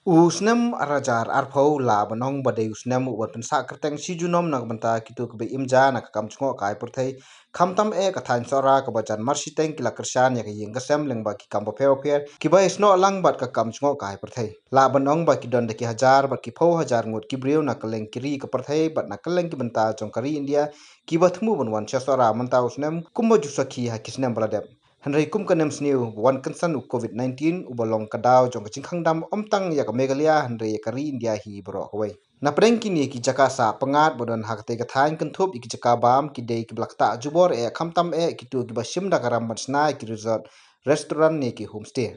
Usnem arajar arpau la banong badai usnem ubat pensa kerteng si junom nak banta kitu kebe imja nak kam Jngohkai Pyrthei kamtam kathain Sohra kebacan marsiteng kila kersan ya yeng kesem leng baki kam bapeo kiba isno lang bat ka kam Jngohkai Pyrthei la banong baki don deki hajar bat ki pau hajar ngut kibriu nak keleng kiri ke Pyrthei bat nak keleng ki banta jongkari India kiba thmu banwan Sohra manta usnem kumba jusaki hakisnem baladem Henry kum ka Nemsniew wan kansan COVID-19 ubalong kadau jong kachingkhang dam omtang ya ka Megalia Henry kari India hi bro hoi. Na preng kini ki Jaka sa pengat bodon hakte kathain kentup iki Jaka bam ki dei ki blakta jubor kamtam kitu ki basim da karam batsna ki resort restaurant ni ki homestay.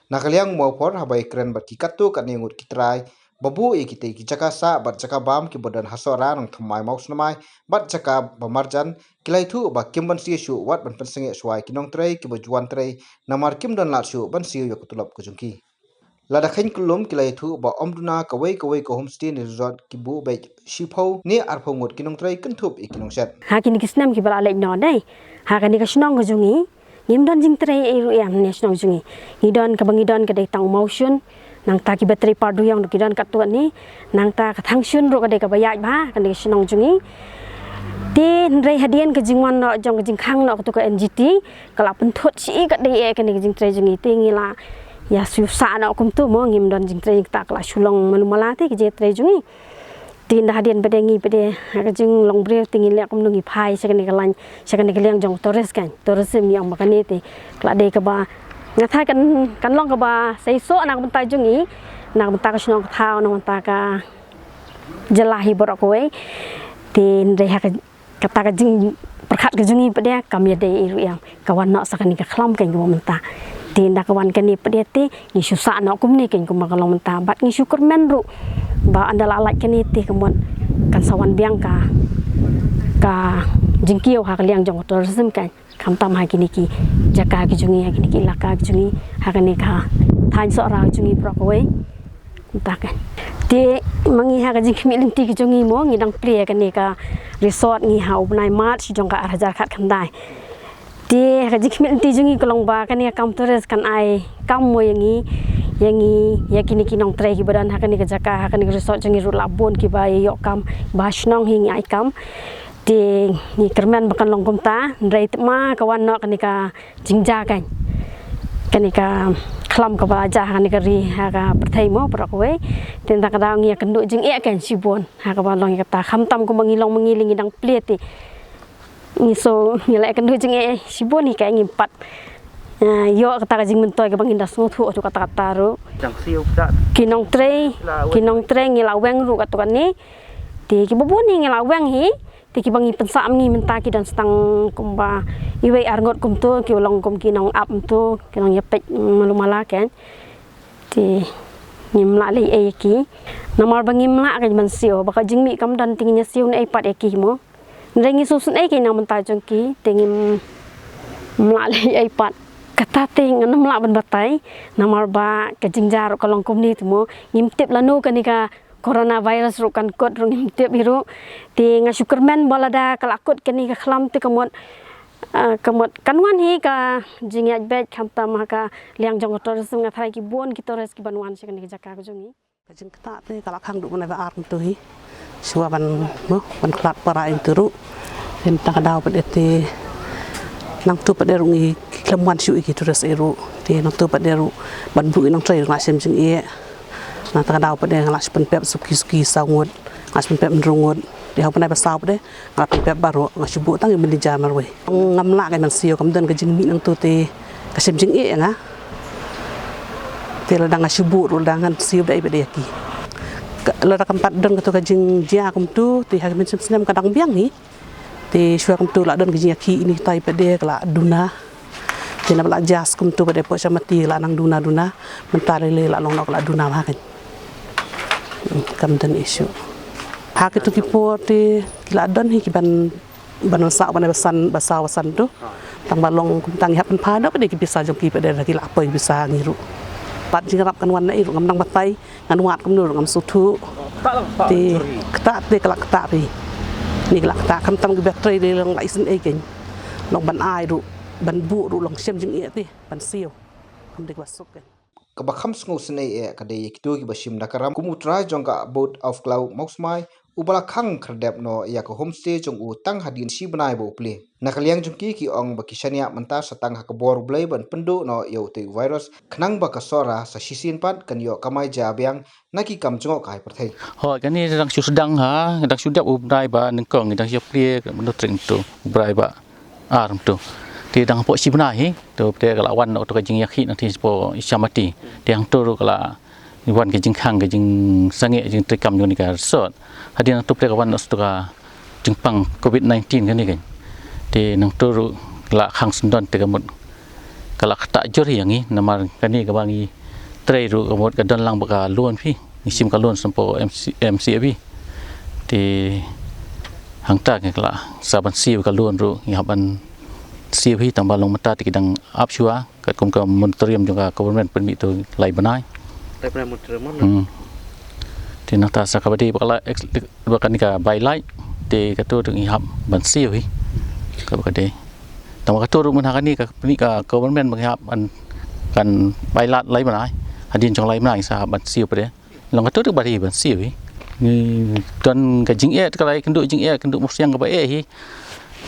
Na kaliang mau por habai kren bat ki katu kat nengut ki trai babu kite ki Jaka sa bat Jaka bam ki bodon hasora nang thamai maus namai bat Jaka bamarjan kilai thu ba kimban si shu wat ban pensenge swai kinong trei ki bajuan trei namar kim don lat shu ban siu yok tulap ko jungki lada khain kulum kilai thu ba omduna kawai ko homestay ni resort ki bu be shipho ni arpho ngot kinong trei kenthup ikinong set hakin kisnam ki bala lek no dai hakani ka snong ko jungi ngim don jing trei eru yam ne snong jungi ngidon ka bangidon ka dei tang motion nang ta ki battery pardu yang kidon ka tu ni nang ta ka thang shun ro ka dei ka bayaj ba kan dei snong jungi tin rei hadian ke jingwan no jong ke jingkhang no tu ka NGT kala penthut si ka dei ka ni jing trei jungi tingila ya susah no kum tu mo ngim don jing trei ta kala sulong malumala te ki je trei jungi tin dah hadian pedengi pede ka jing long bre tingil le kum nungi phai sakani kalan sakani kaliang jong torres kan torres mi ang makani te kala dei ka ba ngathai kan long ka ba sei so anak bentai jungi nak bentai ka snong thau no bentai ka jelahi borok we tin rei ha kata ka jing perkhat ka jungi pede kam ya dei iru yang kawan no sakani ka khlam kan ko menta tin da kawan kan ni pede te ni susah no kum ni kan ko makalong menta bat ni syukur men ru ba andala alat kan ni te kemon kan sawan biang ka jingkiu ha kaliang jong tourism kan kam tam ha kini ki Jaka ki jungi ha kini ki laka ki jungi ha kani ka thain Sohra jungi prok we ta kan ti mangi ha ka jing khmi lenti ki jungi mo ngi dang play kan ni ka resort ngi ha ubnai mat si jong ka hajar khat kan dai ti ha jing khmi lenti jungi kolong ba kan ni kam tourist kan ai kam mo yangi ya kini ki nong trei ki badan ha kan ni ka Jaka ha kan ni resort jungi ru labon ki ba yok kam ba snong hingi ai kam ti ni kermen bakan long komta rei ma kawan no kan ni ka jingja kan ni ka khlam ka balaja kan ni ka ri ha ka Pyrthei mo prok we tin ta ka daw ngi kan du jing kan sibon ha ka balong ka ta kham tam ko mangilong mangiling dang plate ni so ni le kan du jing sibon ni ka ngi pat yo ka ta jing mentoy ka bang indas ngo thu ka ta ru jang siu da kinong trei ngi laweng ru ka to kan ni ti ki bobon ni ngi laweng hi ki bangi pensa ngi menta ki dan stang kumba iwe arngot kum tu ki ulong kum ki nong ap tu ki nong yapek malumala kan ti ngimla le e ki namar bangi mla ka man sio baka jingmi kam dan tingnya sio ne pat e ki mo rengi susun e ki nang menta jong ki tingim mla le e pat kata ting nam mla ban batai namar ba ka jingjar ka long kum ni tu mo ngim tip lanu ka ni ka coronavirus ru kan kot ru ngim tip biru ti nga syukurmen balada kalakut kini ka khlam ti kamot kanwan hi ka jingyat bet khamta ma ka liang jong tourism nga thai ki bon ki tourist ki banwan se kani Jaka ko jongi ka jing kata te kala khang du na ba ar tu hi suwa ban mo ban klat para inturu ten ta ka daw pede te nang tu pede ru ngi klamwan shu ki tourist eru te nang tu pede ru ban bu nang trai nga sem jing e nang ta ka daw pede nga las pen pep suki sangut as pen pep ndrungut di hau panai pasau pede nga pen pep baru nga shubu tang i menija marwe ngam la ka man sio kam den ka jing mi nang tu te ka sem jing e nga te la dang shubu ru dangan sio dai pede ki la ka pat den ka to ka jing ja kum tu te ha men sem sem ka dang biang ni te shua kum tu la den ka jing ki ini tai pede kala duna te na la jas kum tu pede po samati la nang duna mentare le la long nok la duna ha kan kam den isu ha ke tu ki po te kila don hi ki ban sa ban basan tu tang balong kum tang hap pa do pede ki bisa jong ki pede ki la apa bisa ngiru pat jing rap kan wan na iru ngam nang batai ngan wat kum nur ngam sutu te kta te kala kta ri ni kala kta kam tam ki battery le long la isen e ken long ban ai ru ban bu ru long sem jing e te ban siu kum de wasuk ken kabakam sngo sene kadai kitu ki bashim nakaram kumutra jongka boat of cloud mousmai ubala khang khardep no ya ko homestay jong u tang hadin si banai bo ple nakaliang jongki ki ong bakisania manta satang hakabor blai ban pendu no yo te virus khnang ba ka sora sa sisin pat kan yo kamai ja byang naki kam Jngohkai Pyrthei ho kan ni dang sedang ha dang sudah ubrai ba nengkong dang siap prie menurut tring tu ubrai ba arm tu ti dang po si benai tu te kala wan no to ka jing yakhi nanti po isamati tiang tu kala wan ke jing khang ke jing sange jing trikam jong ni ka sot hadin tu te ka wan no to ka jing pang covid-19 kan ni kan ti nang tu la khang sundon te ka mut kala khata jor yang ni namar kan ni ka bangi tre ru ka mut ka don lang ba ka luon phi sim ka luon sampo mcab ti hang ta ke kala saban siu ka luon ru yaban siu hi tambah long mata ti kidang ap shua kat kum ka montorium juga government permit tu lai banai tai pernah montorium ti nata sakabadi bakala bakan ka by light ti ka tu ding hab ban siu hi ka bakade tambah ka tu ru mun hakani ka ni ka government bang hab an kan by light lai banai adin jong lai banai sa ban siu pade long ka tu ru bari ban siu hi ni don ka jing e ka lai kenduk jing e kenduk musyang ka ba e hi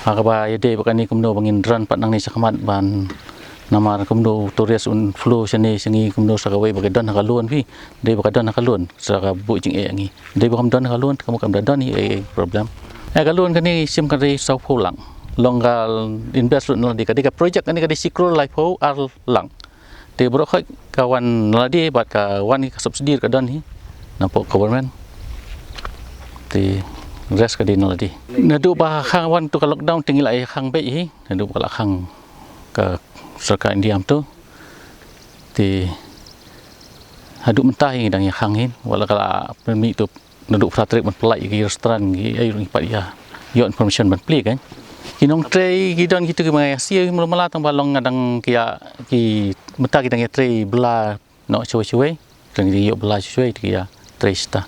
Hakaba yade bakani kumno bangin ran pat nang ni sakamat ban namar kumno tourists un flow sini singi kumno sakawai bagadon hakalun pi de bagadon hakalun saka bu jing e ngi de bakam don hakalun kamu kam don ni problem hakalun kani sim kari sau pulang longgal invest no di kadika project kani kadi sikro life ho ar lang de brok kawan ladi bat ka wan ka subsidi ka don hi nampo government ti res ka din lagi nadu ba khang wan tu ka lockdown tingil ai khang be hi nadu kala khang ka sarkar indiam tu ti hadu mentah hi dang khang hin wala kala permi tu nadu fratrik ban pelai gi restoran gi ai ring pat ya yo information ban pli kan kinong tray gi don gitu ki mai sia mala tang balong ngadang kia ki mentah ki dang tray bela no choi choi dang yo bela choi ki ya tray sta